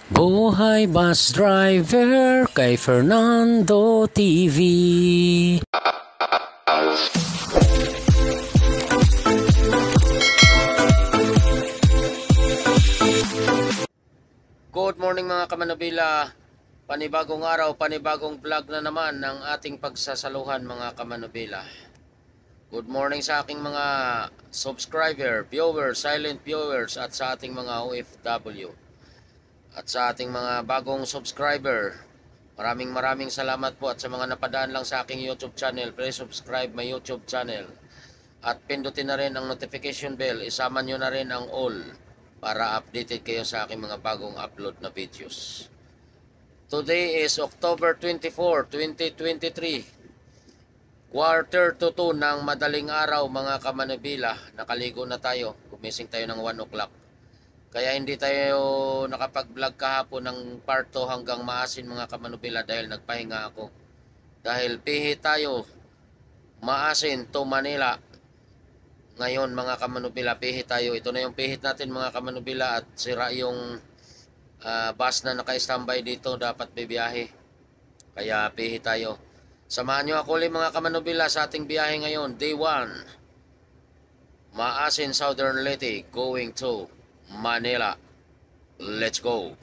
Buhay Bus Driver kay Fernando TV. Good morning mga kamanubila. Panibagong araw, panibagong vlog na naman ng ating pagsasaluhan mga kamanubila. Good morning sa aking mga subscriber, viewers, silent viewers at sa ating mga OFW. At sa ating mga bagong subscriber, maraming salamat po. At sa mga napadaan lang sa aking YouTube channel, please subscribe my YouTube channel. At pindutin na rin ang notification bell, isama nyo na rin ang all para updated kayo sa aking mga bagong upload na videos. Today is October 24, 2023. Quarter to 2 ng madaling araw mga kamanubila. Nakaligo na tayo. Gumising tayo ng 1 o'clock. Kaya hindi tayo nakapag-vlog kahapon ng part 2 hanggang maasin mga kamanubila dahil nagpahinga ako. Dahil pihi tayo maasin to Manila. Ngayon mga kamanubila, pihit tayo. Ito na yung pihit natin mga kamanubila at sira yung bus na naka-standby dito, dapat bibiyahe. Kaya pihit tayo. Samahan nyo ako ulit mga kamanubila sa ating biyahe ngayon. Day 1. Maasin Southern Leyte going to Manila. Let's go!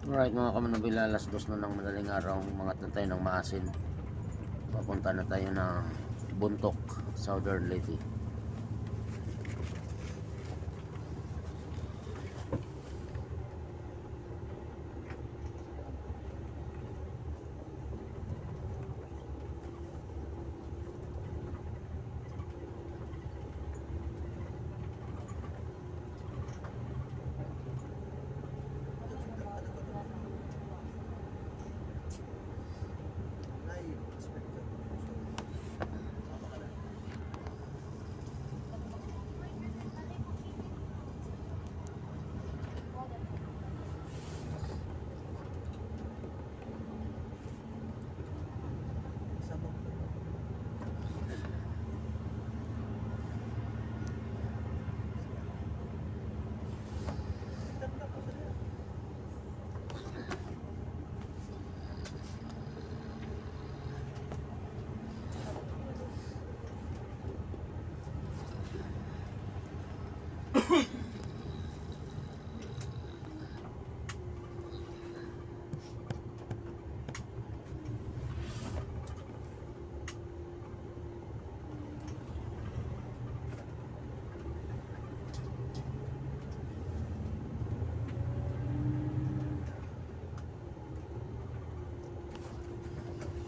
Alright mga kamanubila, alas 2 na ng madaling araw. Umangat na tayo ng Maasin. Papunta na tayo ng Buntok, Southern Leyte.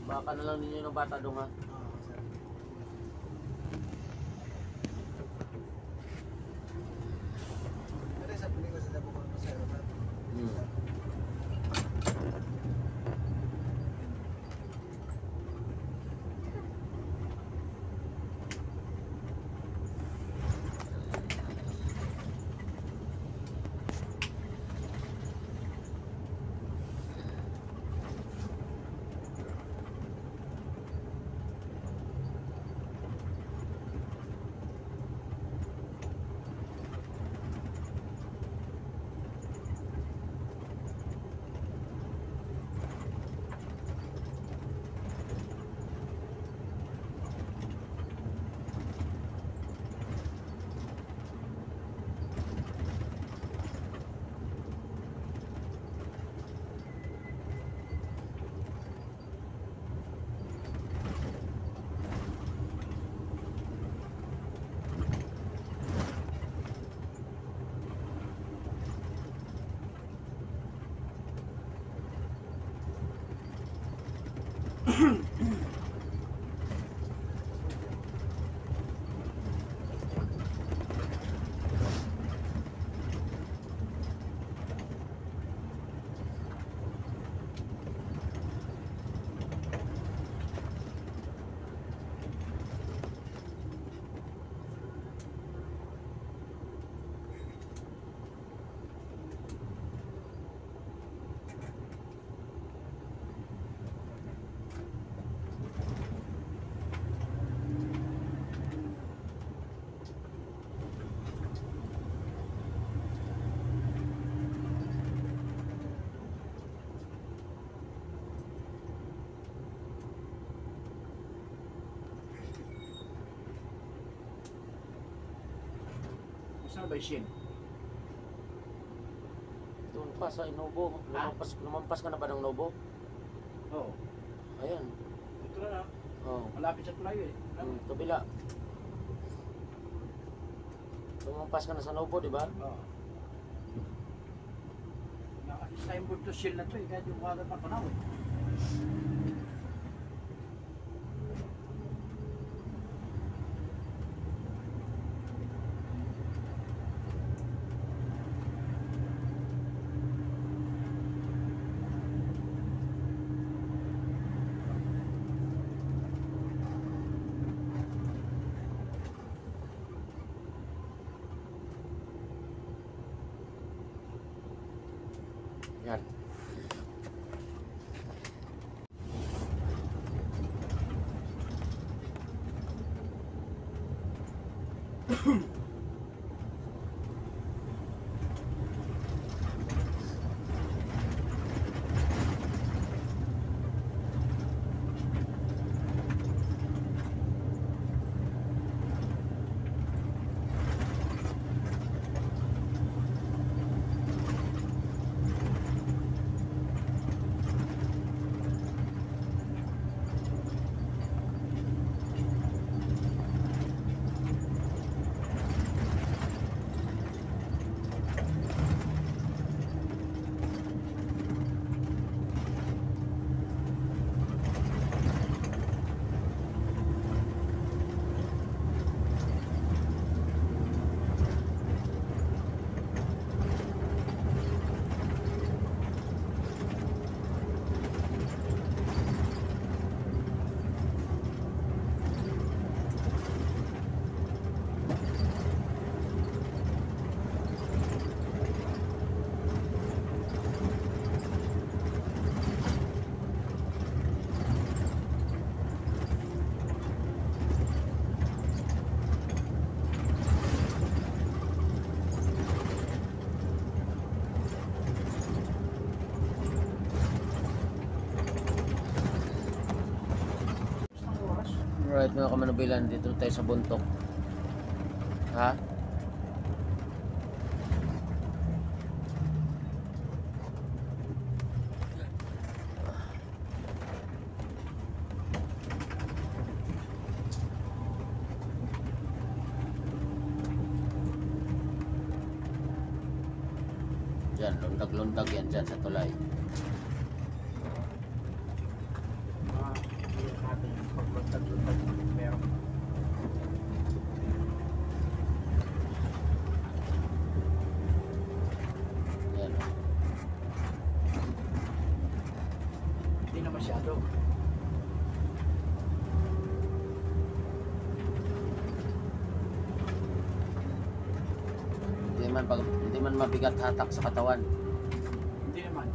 Baka na lang ninyo ng bata doon ha. Ano ba yung shield? Doon pa sa Inobo. Lumampas ka na ba ng Nobo? Oo. Ayan. Ito na. Oh. Malapit sa tulayo eh. Kabila. Lumampas ka na sa Nobo, di ba? Oo. Naka-signboard to shield na to eh. Kahit yung water pa panaw eh. Yan. Alright mga kamanubilan, dito tayo sa Buntok. Ha? Diyan, lundag-lundag yan dyan sa tulay. Natin yung pagluntag-luntag meron. Yan. Hindi na masyado. Hindi man mabigat hatak sa katawan. Hindi naman.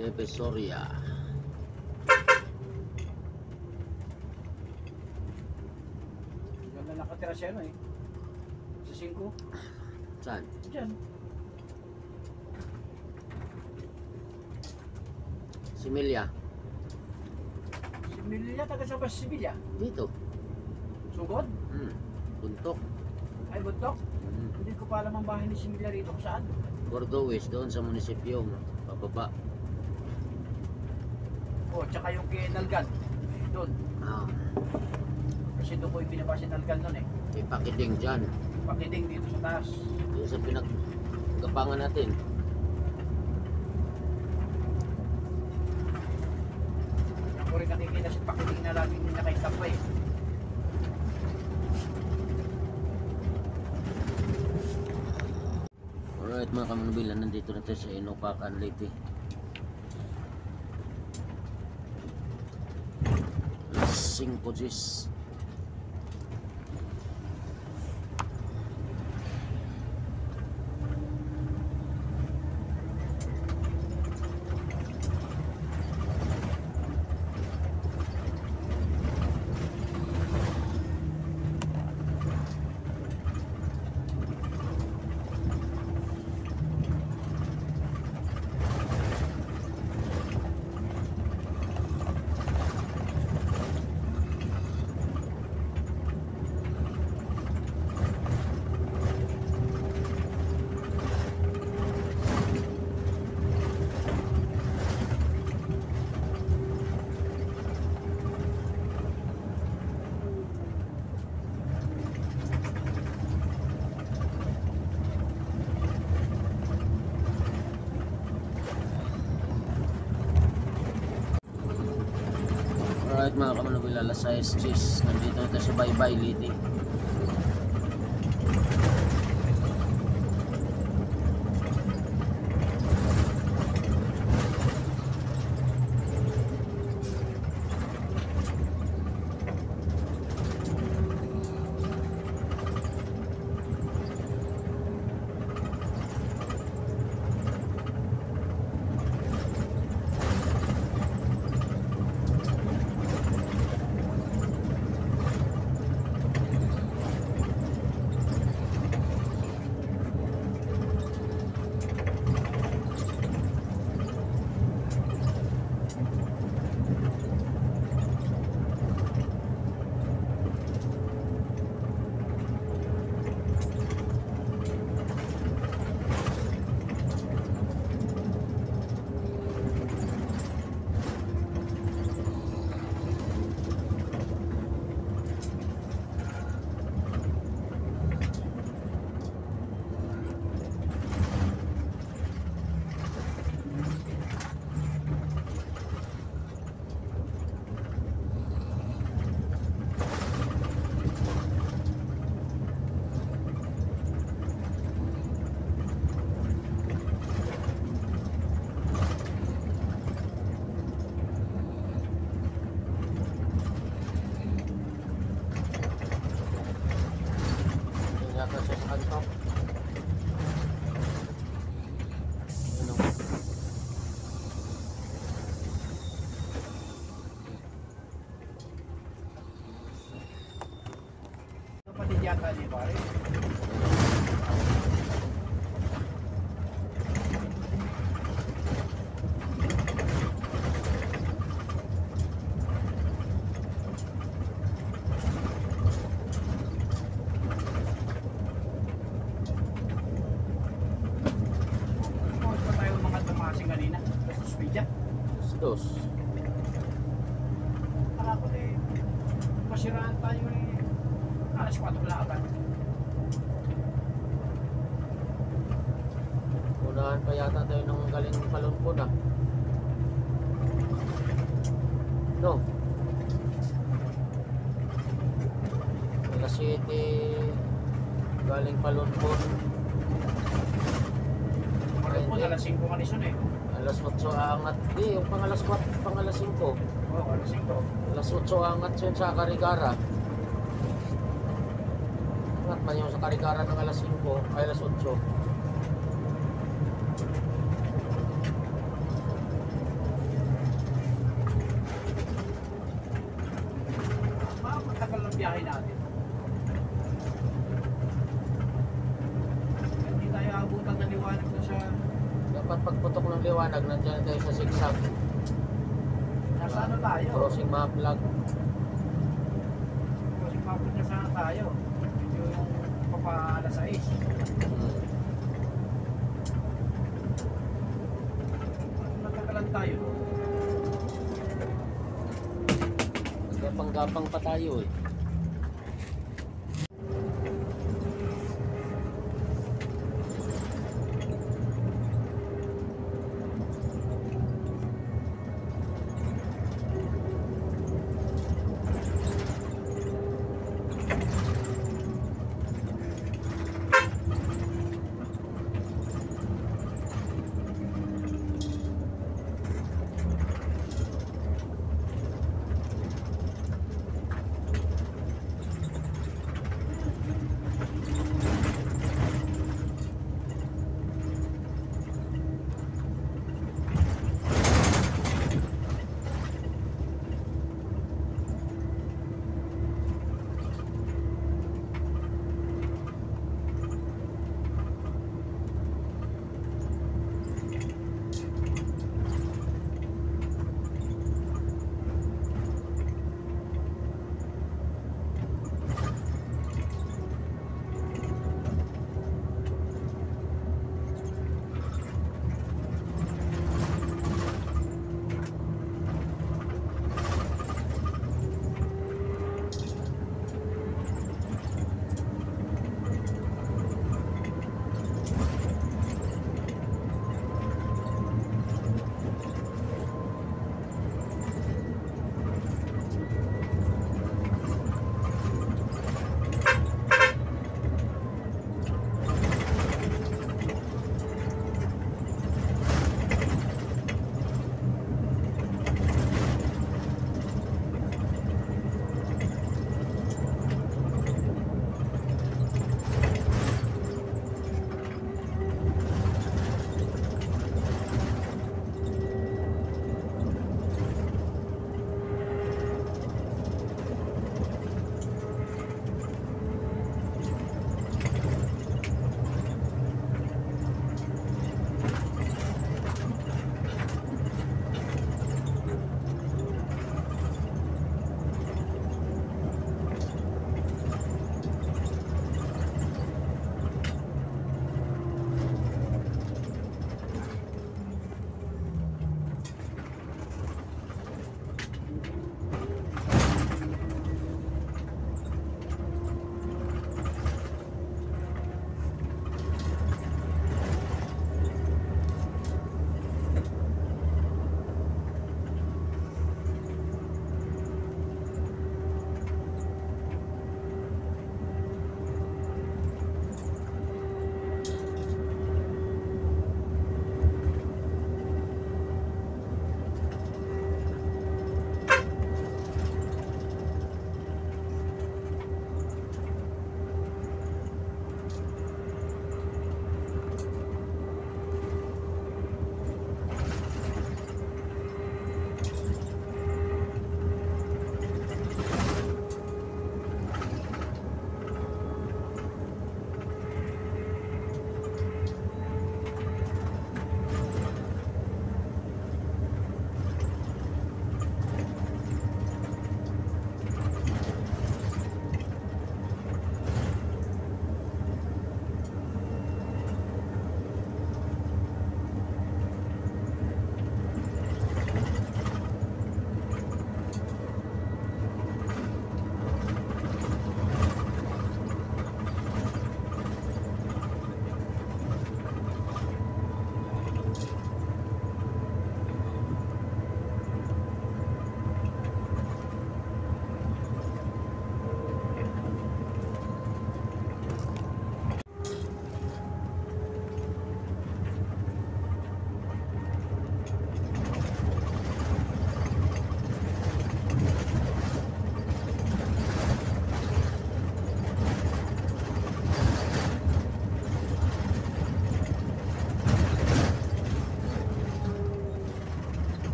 Divisoria. Ganda nakatira siya no eh. Sa 5. Saan? Diyan. Similya. Sibilya, taga sa Bas Sibilya. Dito. Sugod? Buntok. Ay, Buntok? Hindi ko pa alam ang bahay ni Sibilya rito kung saan. Cordowes, doon sa munisipyo. Pababa. Oh, tsaka yung kay Nalgan. Doon. Ah, Kasi doon ko yung binaba si Nalgan noon eh. ipakiting dyan. Pakiting dito sa taas. Doon sa pinaggapangan natin. Ako rin nakikita si Pakiting na laging nakikita eh. Alright mga kamanubila, nandito na tayo sa Inupakan, Leyte. Alas 5:10. Alright mga kamanubila, alas 6:10. Nandito na tayo sa Baybay, Leyte. Yata siya sa kanto. Ano? Kapatid yata ni pare. Kung pa tayo mga tumasing kanina. Sa Sweden. Dos. Ako eh. Masiraan tayo eh. Alas 4 laban. Unahan pa yata tayo ng galing Palunpon ah. No? Alas 7 galing Palunpon. Meron po, alas 5 kanisun eh. Alas 8 angat. Di, yung pang alas 4, pang alas 5. Oo, alas 5. Alas 8 angat yun sa Karigara. Angat man yung sa Karigara ng alas 5, ay alas 8. Matagal ng biyahe natin. Hindi tayo abutan ng liwanag na sa... Dapat pagputok ng liwanag, nandiyan tayo sa sigsag. Nasa ano tayo? Crossing Maplag. Kasi papunta sana tayo. Medyo yung papa alas 6. Natagalan tayo. Gapang-gapang pa tayo eh.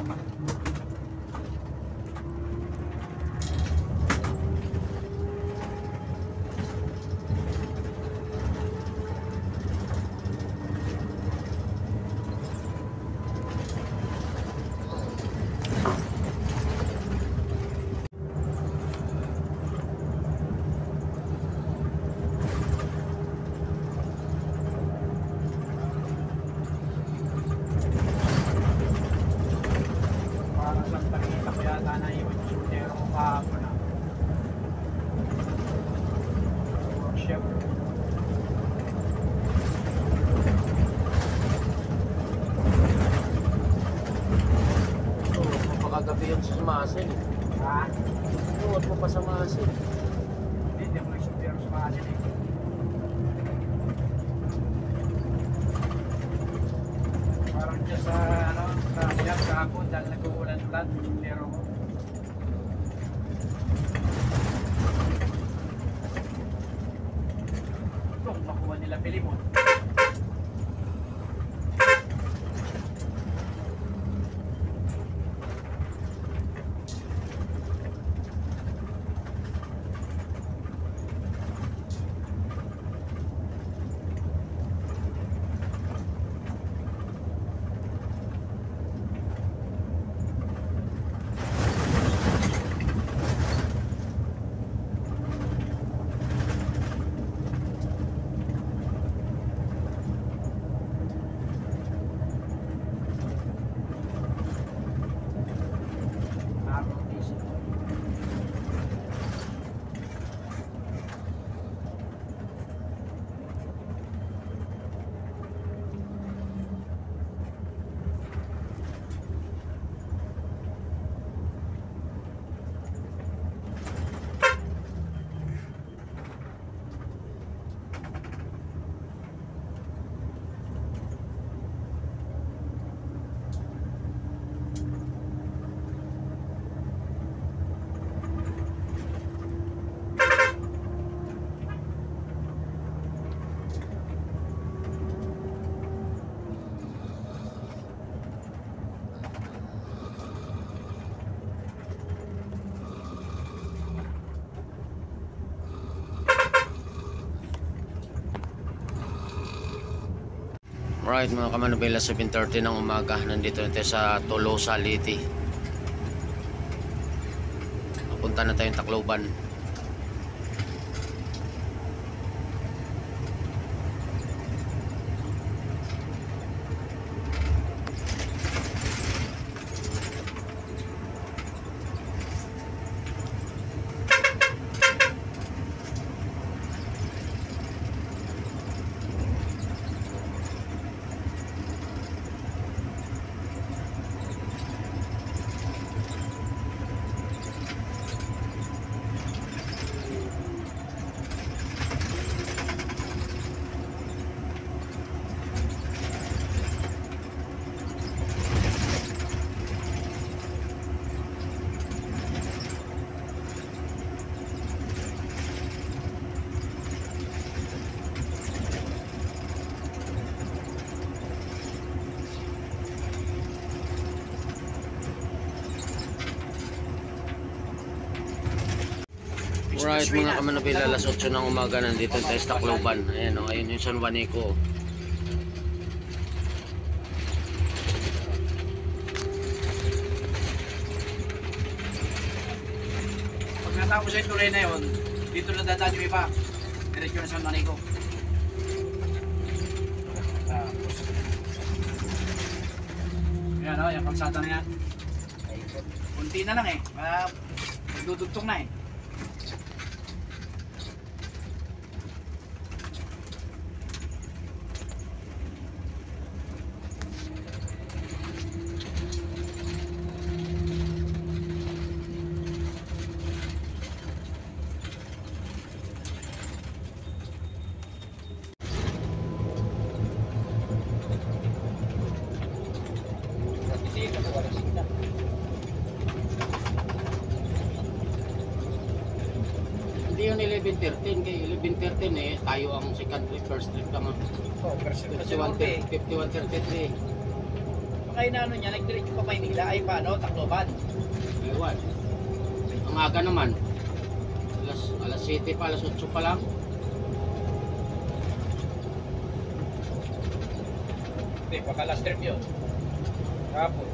pa. Parang lang nakikita ko yata na iwan yung sutero ko kahapon na workshop. Mapakagabi yun sa masin. Ha? Tuwad mo pa sa masin. Hindi ako nagsutero sa mga asin eh. Parang dyan sa ano, sa shop kahapon dahil nag-uulan-ulan yung sutero ko. Ito, makuha nila Pilimon. Right mga kamanubela, 7:30 ng umaga. Nandito na tayo sa Tolosa, Liti. Papunta na tayong Tacloban. Right mga kamanubela, alas 8 ng umaga. Nandito tayo sa Tacloban. Ayan o, ayun yung San Juanico. Pag natapos yung tuloy na yun, dito na dadaan yung iba. Diretso na San Juanico. Tapos. Yan o, yung kalsada na yan. Kunti na lang eh. Magdudugtong na eh. Hindi yun 11:13 kay 11:13 eh. Tayo ang second trip, first trip lang. Oh, first trip kasi 51:33. kayo na ano niya, nag-diretso pa Maynila, ay paano, Tacloban. Ewan. Ang aga naman. Alas 7 pa, alas 8 pa lang. Hindi, baka last trip yun. Kapon.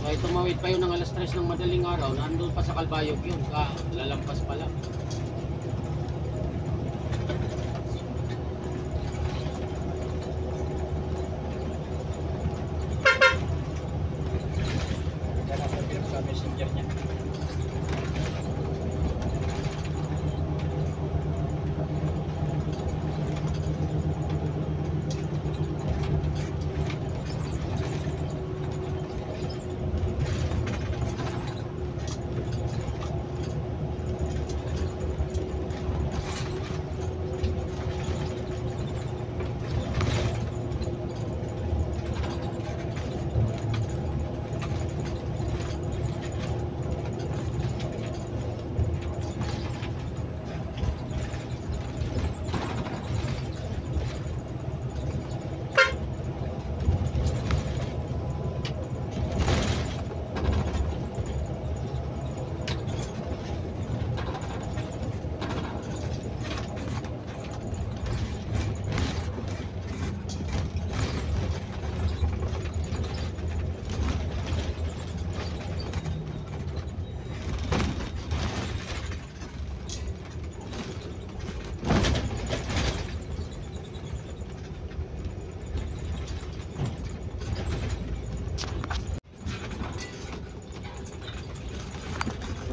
Kahit tumawid pa yun ng alas 3 ng madaling araw, nandun pa sa Kalbayog yun, lalampas pa lang. Yan ang sabi sa messenger niya.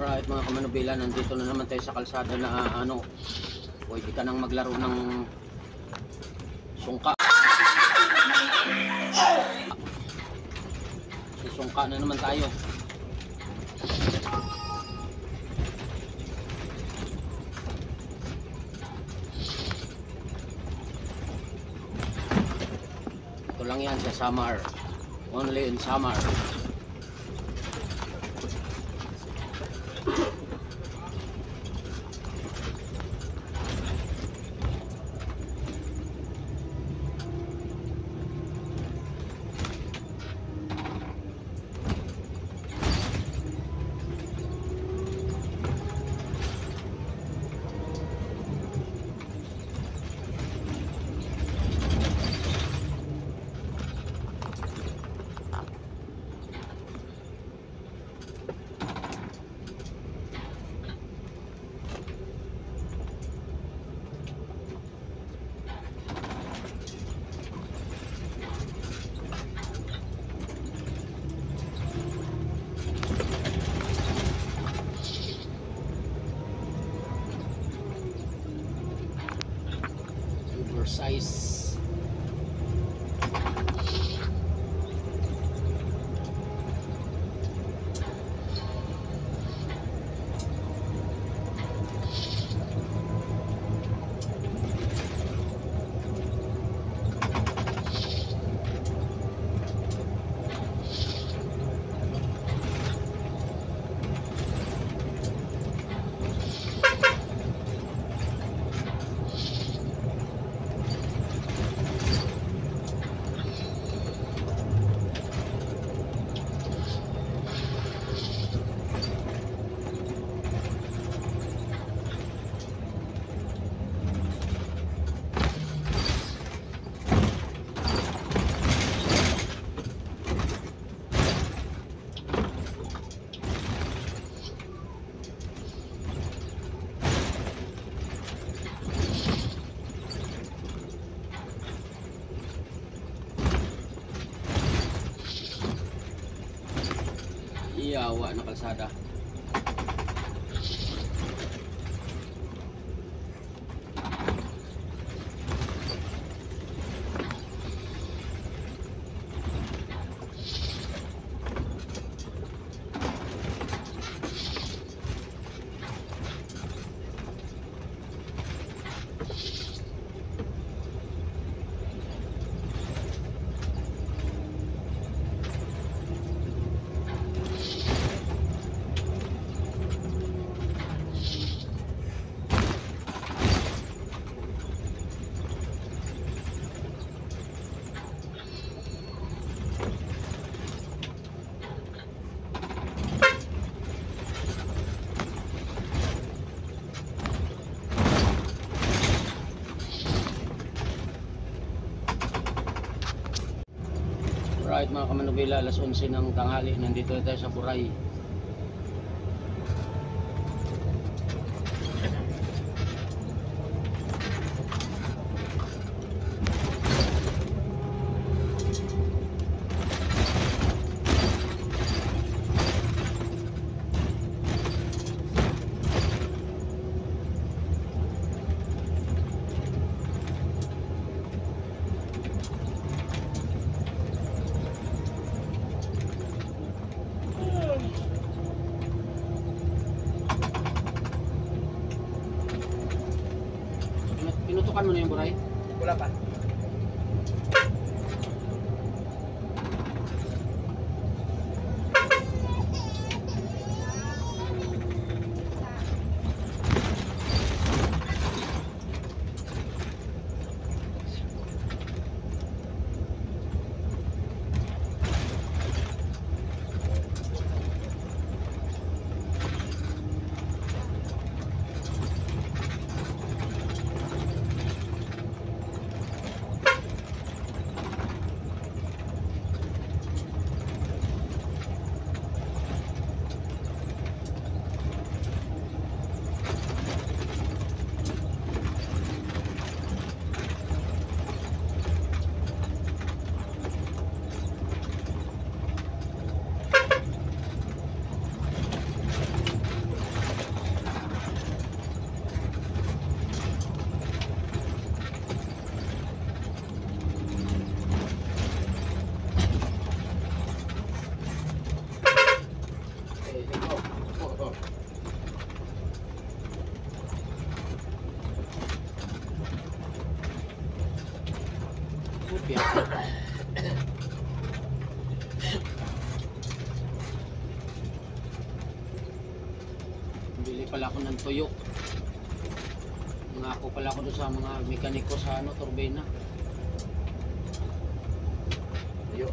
Alright mga kamanubila, nandito na naman tayo sa kalsada na pwede ka nang maglaro ng sungka. Susungka na naman tayo. Ito lang yan sa summer. Only in summer. Oversize. Iyawa na kalsada. Alright mga kamanubila, alas 11 ng tanghali, nandito tayo sa Buray. Pinutukan mo na yung Buray? Wala pa. Bili pala ako ng tuyo. Nangako pala ako doon sa mga mekaniko sa turbina. Tuyo.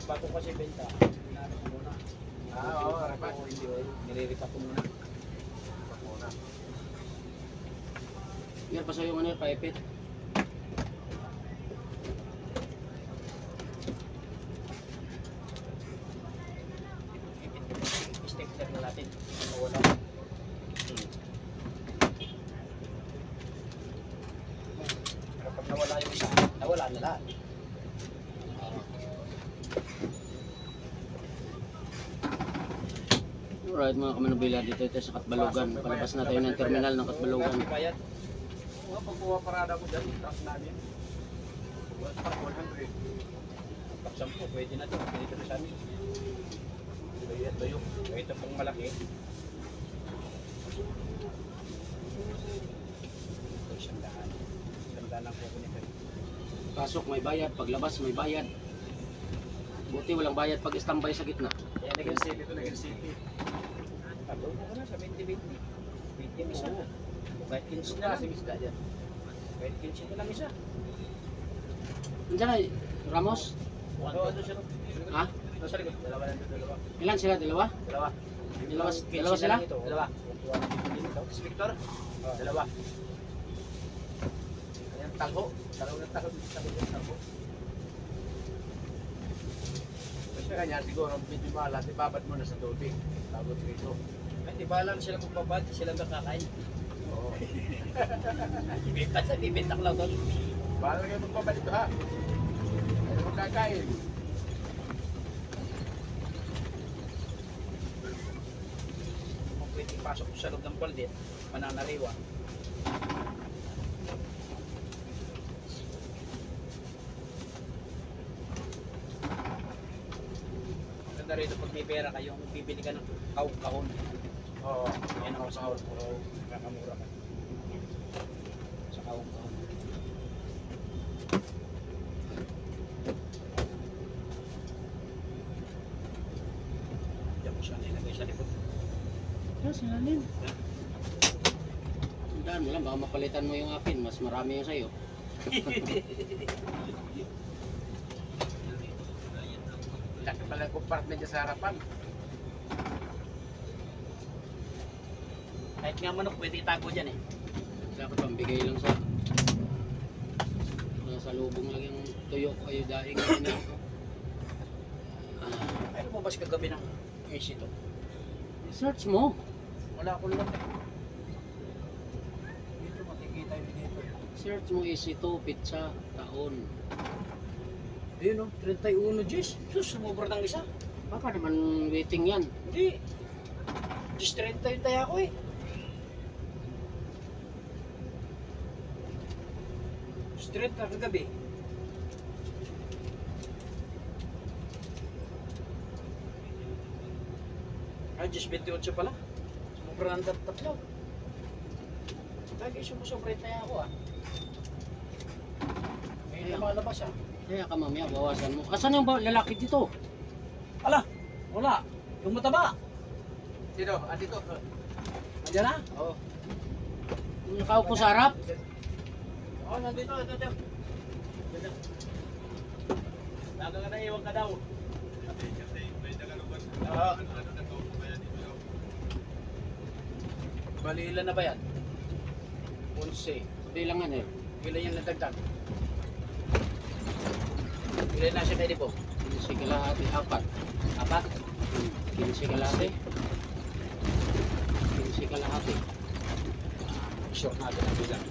Bago kasi benta, hinanap ko muna. Oo, rapat. Hindi oil. Nilirita ko muna. Rapat muna. Yan pa sa'yo yung paipit. Stick na natin. Wala. Kapag nawala yung isa, nawala na lahat. Alright mga kamanubila, dito tayo sa Katbalogan. Palabas na tayo ng terminal ng Katbalogan. Bayad. Pagkuha parada ko dyan, truck namin. 100. Pag 10, pwede na ito. Pwede ito sa amin. Ito yung, ito pong malaki. Ito isang daan. Isang daan lang po ko nito. Pasok may bayad, paglabas may bayad. Buti walang bayad pag standby sa gitna. Ayan, naging city ito, naging city. Patuloy ko na sa 20-20. 20 isa na. Kahit 15 na lang. Kahit 15 na lang isa. Andiyan na, Ramos? Oo, doon siya. Ha? Doon sa likod. Dalawa lang doon, dalawa. Ilan sila? Dalawa? Dalawa. Dalawa sila? Dalawa. Inspector? Dalawa. Ayan, talho. Talho. Basta kanya siguro, medyo malas, ibabad mo na sa tubig. Tagot rito. Ay, di ba lang sila magbabad, sila nakakain. Oo. Bibintak lang doon. Bahala kayo magbabad ito ha. Ano magkakain? Kung pwede pasok sa loob ng balde, mananariwa. Maganda rito pag may pera kayong bibili ka ng kahon. Oo. Ayan ako sa kahon. Nakakamura ka. Sa kahon. Diyan mo siya nilagay sa likod. Yes, ilalim. Tandaan mo lang, baka mapalitan mo yung akin. Mas marami yung sa'yo. Laki pala compartment dyan sa harapan. Kahit nga manok, pwede itago dyan eh. Dapat pambigay lang sa lubong lang yung tuyo ko ay daing na ako. Ay, lumabas kagabi ng AC to. Search mo. Wala akong lang eh. Dito makikita yun dito. Search mo EC2, pizza, taon. Ayun o, 31 G's. Sus, sumubra ng isa. Baka naman waiting yan. Hindi. G's 30 yung taya ko eh. G's 30 kagabi. Ay, G's 28 pala. Sumubra ng tatlo. Lagi sumusobra yung taya ko ah. May lumalabas ah. Kaya ka mamaya, bawasan mo. Asan yung lalaki dito? Ala, wala. Yung mataba. Dito, dito. Nandiyan na? Oo. Yung nakaupo sa harap? Oh, nandito, ito. Laga ka na, iwan ka daw. Oo. Bali, ilan na ba yan? 11. Bilangan eh. Ilan yung nadagdag? Ilan na siya pwede po? 15 kalahati, 4. 15 kalahati. 15 kalahati. Sure natin ang bilang.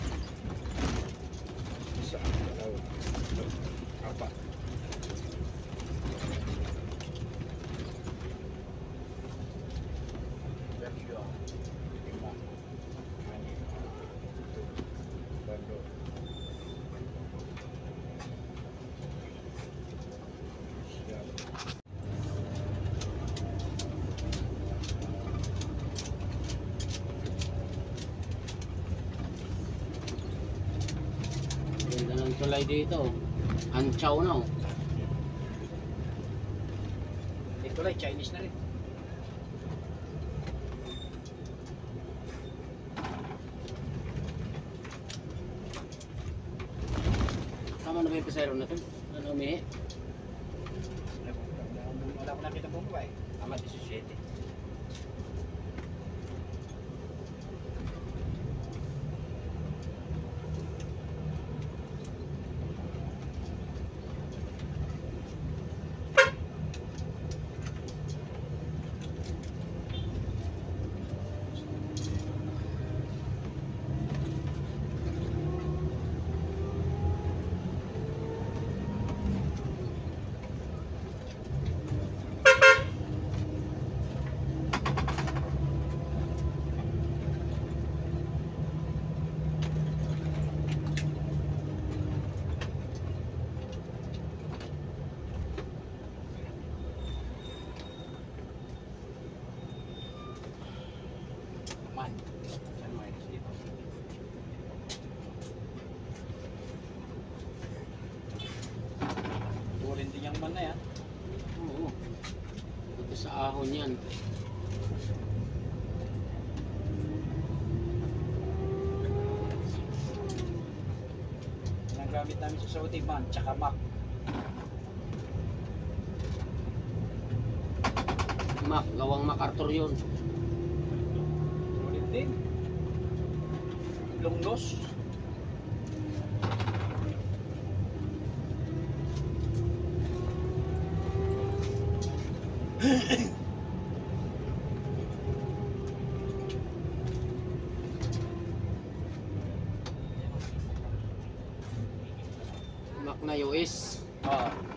Isa. Dalawa. Apat. Bersyong. 5. 6. 7. Ganda ng tulay dito. Anchaw na oh. Ito lang, Chinese na rin. Tama na ba yung pasero natin? Ano umihi? Wala ko nakita po ba eh. Tama 17. Man. Saan mo ayos dito? Turin din yung man na yan. Oo. Ito sa ahon yan. Yan ang gamit namin sa Saudi man, tsaka Mac. Mac, gawang MacArthur yun. Sulit din. Lungnos. Mac na US. Oo.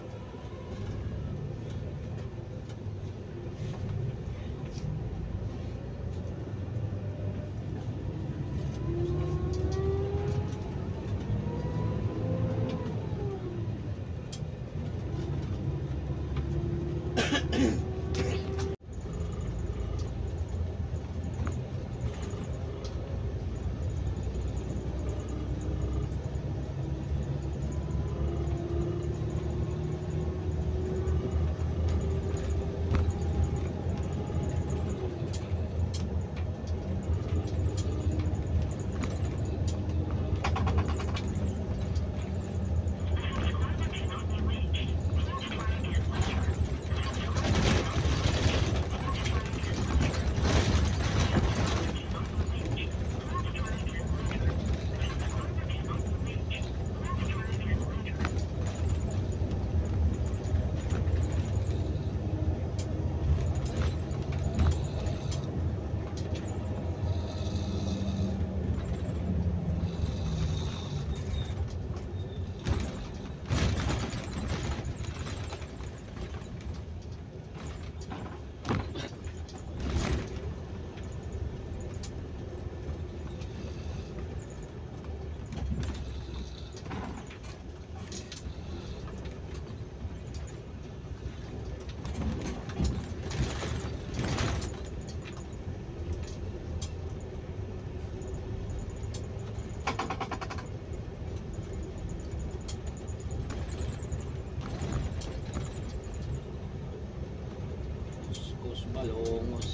Kuskus balongos.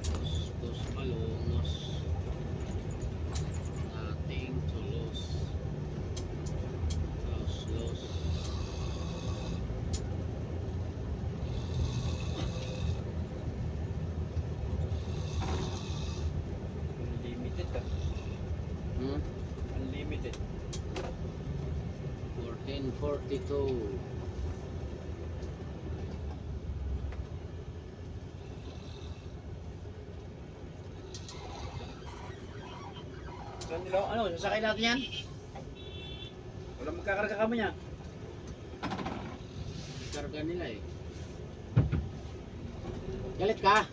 Kuskus balongos. Ating tulos. Los. Unlimited ka. Hmm? Unlimited. 1442. Saan nila, ano, sasakay natin yan? Wala magkakarga kami niya. Karga nila eh. Galit ka?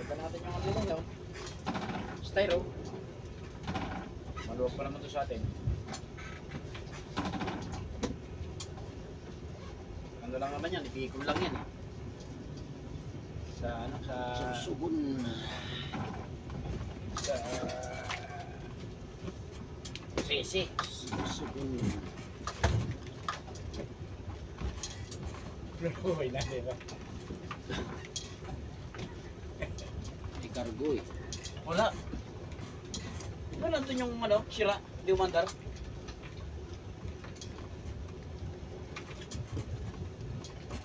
Karga natin yung ano nila. Styro. Maluwag pa naman to sa atin. Ano lang naman yan, ipikon lang yan eh. Sa ano, sa... Susugun. Sa... Sisi. Susugun. Uy, na, diba? Ikargo eh. Wala. Wala nandun yung ano, sira, di umandar.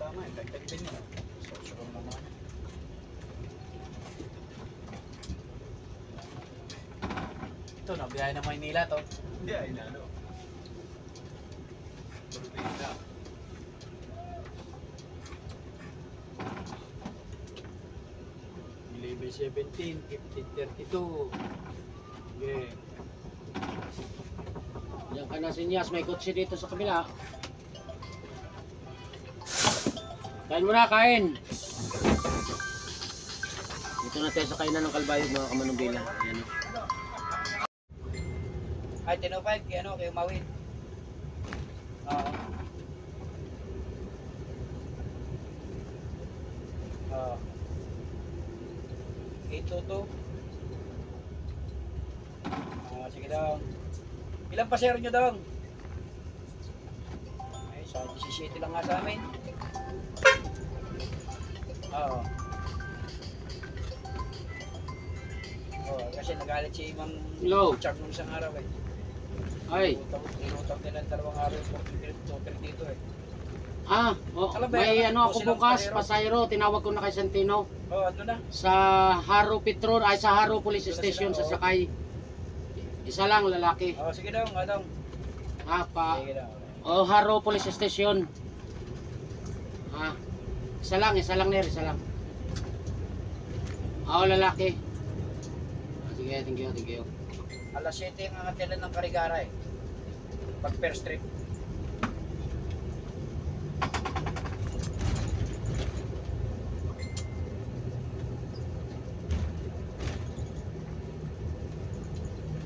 Tama eh, dagdag din yun. Susukan mo naman. Ito, nabiyahe ng Maynila to. Hindi, ay na, ano. Proteina. Level 17, 1532. Okay. Diyan ka na sinyas, may kotse dito sa kabila. Kain mo na, kain! Dito na tayo sa kainan ng Kalbayog mga kamanubila. Ayan o. Ay, 10.05 kay ano, kay Umawin. Oo. Oo. 822. Sige daw. Ilang pasero nyo daw? Ay, sa 17 lang nga sa amin. Oo. Oo, kasi nagalit si Ma'am Hello. Chuck nung isang araw eh. Ay. Inutang nila ng 2 araw yung total dito eh. Oh, Alam ba may yan? ano ako Silang bukas, pasahero. pasayro, tinawag ko na kay Santino Oh, ando na. sa Haro Petron, ay sa Haro Police Doon na Station sila, sasakay. Isa lang lalaki. Oh, sige daw, nga daw. Sige daw. Haro Police Station. Isa lang ner, isa lang. Lalaki. Sige, thank you. Alas 7 ang angatilan ng Karigara eh. Pag first trip.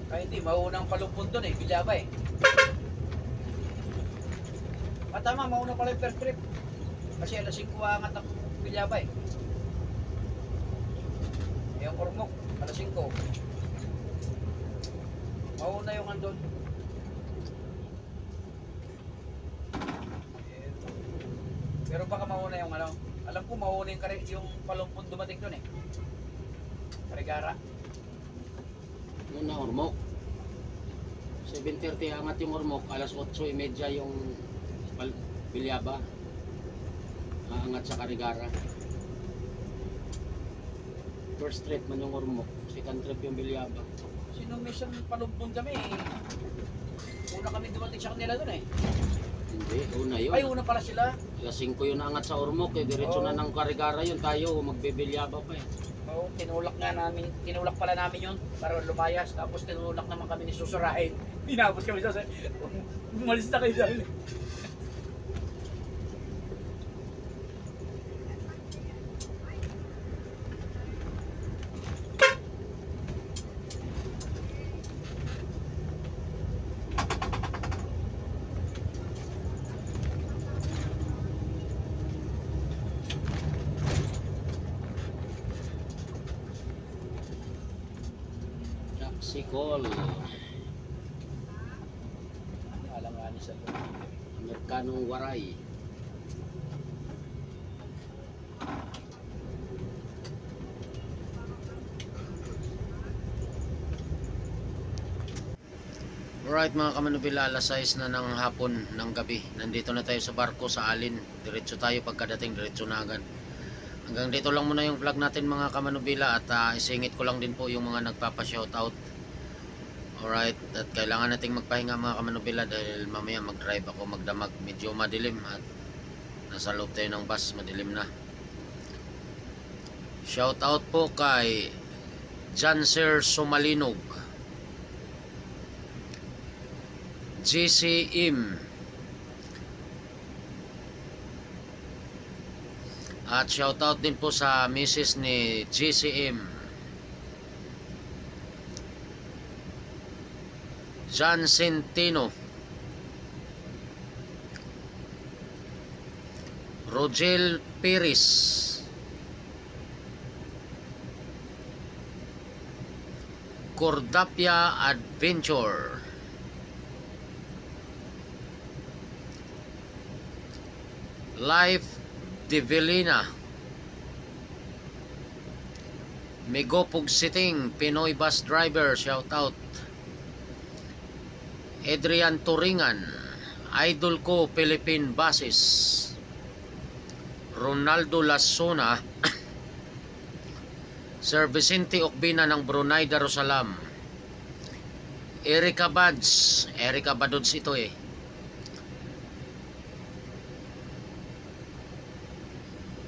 Kaya hindi, maunang palumpun doon eh, Bilyaba eh. Tama, mauna pala yung first trip. Kasi alas 5 aangat ang Bilyaba eh. Yung Ormoc, alas 5. Mauna yung andun. Pero baka mauna yung ano. Alam ko mauna yung palumpun dumating doon eh. Karigara. Yun na Ormoc. 7:30 angat yung Ormoc, alas 8:30 yung Bilyaba. Aangat sa Karigara. First trip man yung Ormoc, second trip yung Bilyaba. Sino minsan palumpun kami eh. Una kami dumating sa kanila doon eh. Hindi, una yun. Ay, una pala sila. Alas 5 yun angat sa Ormoc, diretso na ng Karigara yun, tayo magbibilyaba pa eh. Oo, tinulak pala namin yun para lumayas. Tapos tinulak naman kami ni Susurain. Inabot kami sa umalis na kayo dahil. Sikol, Alam nga ni sa Amerikanong Waray. Alright mga kamanubila, alas 6 na ng hapon ng gabi. Nandito na tayo sa barko sa Alin. Diretso tayo pagkadating, diretso na agad. Hanggang dito lang muna yung vlog natin mga kamanubila. At isingit ko lang din po yung mga nagpapa-shoutout. Alright, at kailangan nating magpahinga mga kamanubila dahil mamaya mag-drive ako magdamag. Medyo madilim at nasa loob tayo ng bus, madilim na. Shoutout po kay Janser Sumalinog, GC Im, at shoutout din po sa misis ni GC Im, John Centino, Rogel Piris, Cordapia Adventure, Life Divelina, Megopug Siting, Pinoy Bus Driver, shoutout. Adrian Turingan, Idol ko Philippine Buses, Ronaldo Lasona, Sir Vicente Okbina ng Brunei Darussalam, Erika Bads, Erika Badods ito eh,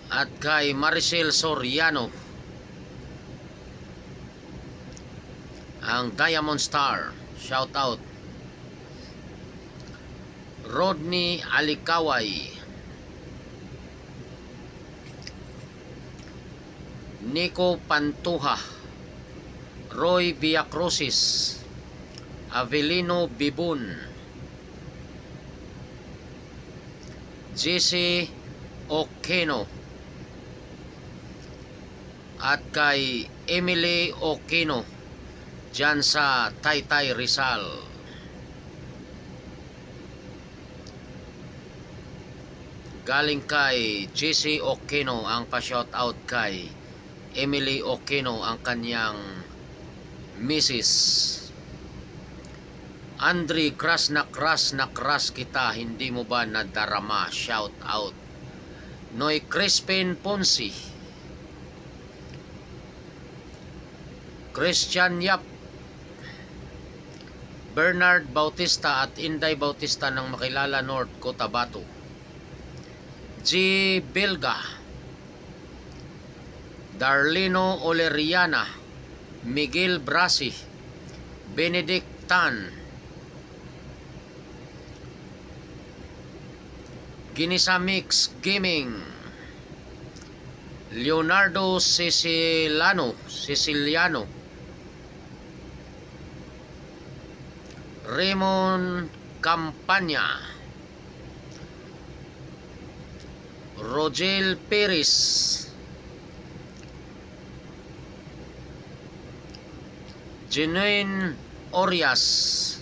at kay Maricel Soriano, ang Diamond Star, shout out. Rodney Alikaway, Nico Pantuha, Roy Villacrucis, Avelino Bibun, JC Okeno, at kay Emily Okeno dyan sa Taytay Rizal. Galing kay JC Okeno ang pa-shoutout kay Emily Okeno, ang kanyang misis. Andre, crush na crush kita, hindi mo ba nadarama? Shout out. Noy Crispin Ponce, Christian Yap, Bernard Bautista at Inday Bautista ng Makilala North, Cotabato. G. Bilga, Darlino Oleriana, Miguel Brasi, Benedict Tan, Ginisa Mix Gaming, Leonardo Siciliano, Raymond Campanya, Rogel Perez, Genuine Orias,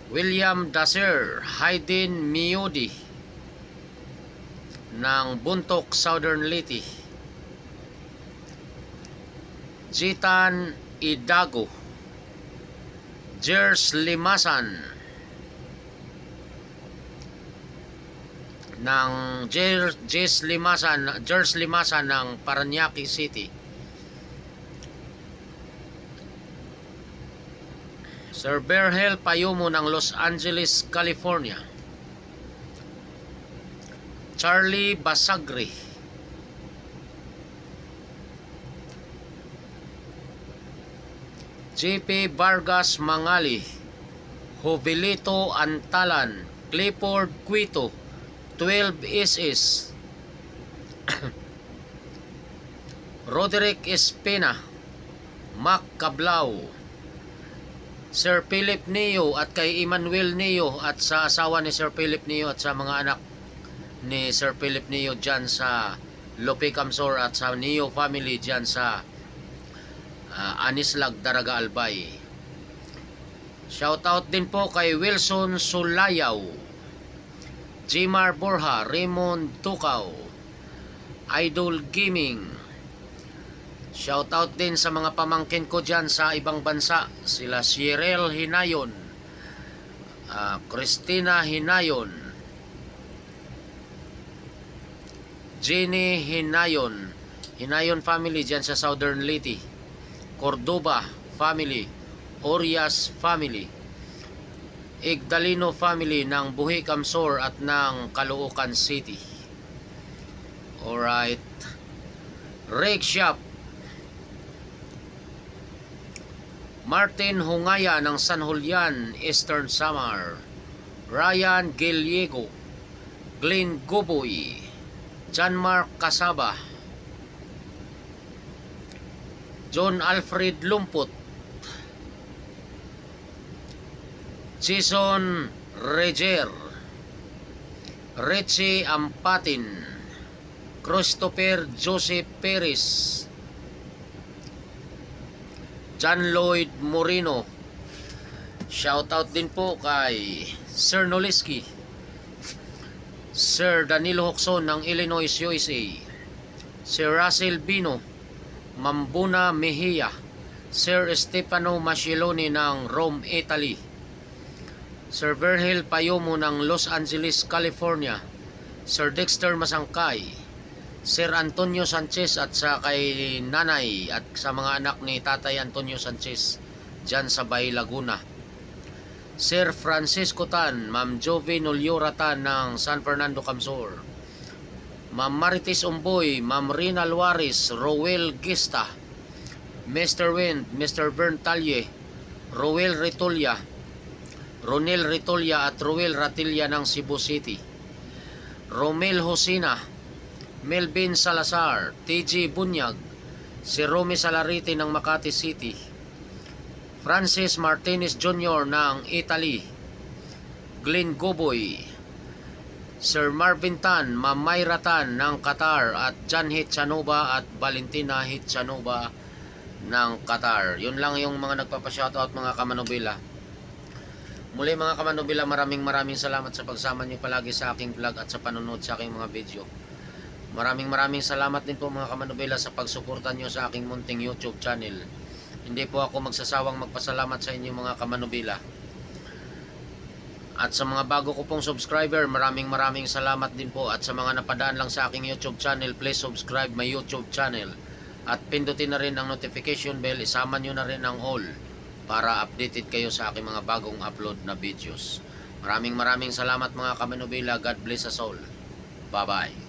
William Daser, Hayden Miudi ng Buntok, Southern Leyte, Jitan Idago, Jers Limasan ng Jers Limasan ng Parañaque City, Sir Berhel Payumo ng Los Angeles, California, Charlie Basagri, JP Vargas Mangali, Jovelito Antalan, Clifford Quito, 12 SS, Roderick Espina, Mac Cablao, Sir Philip Neo at kay Emmanuel Neo at sa asawa ni Sir Philip Neo at sa mga anak ni Sir Philip Neo dyan sa Lope Camsor at sa Neo family dyan sa Anislag, Daraga Albay. Shoutout din po kay Wilson Sulayaw, Jimar Borja, Raymond Tukaw, Idol Gaming. Shoutout din sa mga pamangkin ko dyan sa ibang bansa, sila Cyril Hinayon, Christina Hinayon, Jenny Hinayon, Hinayon family dyan sa Southern Leyte, Cordoba family, Orias family, Igdalino family ng Buhi Camsor at ng Caloocan City. Alright, Rake Shop, Martin Hungaya ng San Julian, Eastern Samar, Ryan Giliego, Glenn Goboy, John Mark Casaba, John Alfred Lumput, Jason Reger, Richie Ampatin, Christopher Joseph Perez, John Lloyd Moreno. Shoutout din po kay Sir Noliski, Sir Danilo Hoxon ng Illinois, USA, Sir Russell Bino, Mambuna Mejia, Sir Stefano Masciloni ng Rome, Italy, Sir Berhel Payumo ng Los Angeles, California, Sir Dexter Masangkay, Sir Antonio Sanchez at sa kay nanay at sa mga anak ni Tatay Antonio Sanchez dyan sa Bay Laguna, Sir Francisco Tan, Ma'am Jovi Noliora Tan ng San Fernando, Camsor, Ma'am Marites Umboy, Ma'am Rina Luaris, Rowel Gista, Mr. Wind, Mr. Vern Talye, Rowel Ritolia, Ronel Ritolia at Rowel Ratilla ng Cebu City, Romel Hosina, Melvin Salazar, TG Bunyag, si Romy Salariti ng Makati City, Francis Martinez Jr. ng Italy, Glenn Goboy, Sir Marvin Tan, Ma'am Myra Tan ng Qatar at John Hitchanova at Valentina Hitchanova ng Qatar. Yun lang yung mga nagpapashoutout, mga kamanobila. Muli mga kamanobila, maraming salamat sa pagsama nyo palagi sa aking vlog at sa panonood sa aking mga video. Maraming salamat din po mga kamanobila sa pagsuporta nyo sa aking munting YouTube channel. Hindi po ako magsasawang magpasalamat sa inyo mga kamanubila. At sa mga bago ko pong subscriber, maraming salamat din po. At sa mga napadaan lang sa aking YouTube channel, please subscribe my YouTube channel. At pindutin na rin ang notification bell, isama nyo na rin ang all para updated kayo sa aking mga bagong upload na videos. Maraming salamat mga kamanubila. God bless us all. Bye-bye.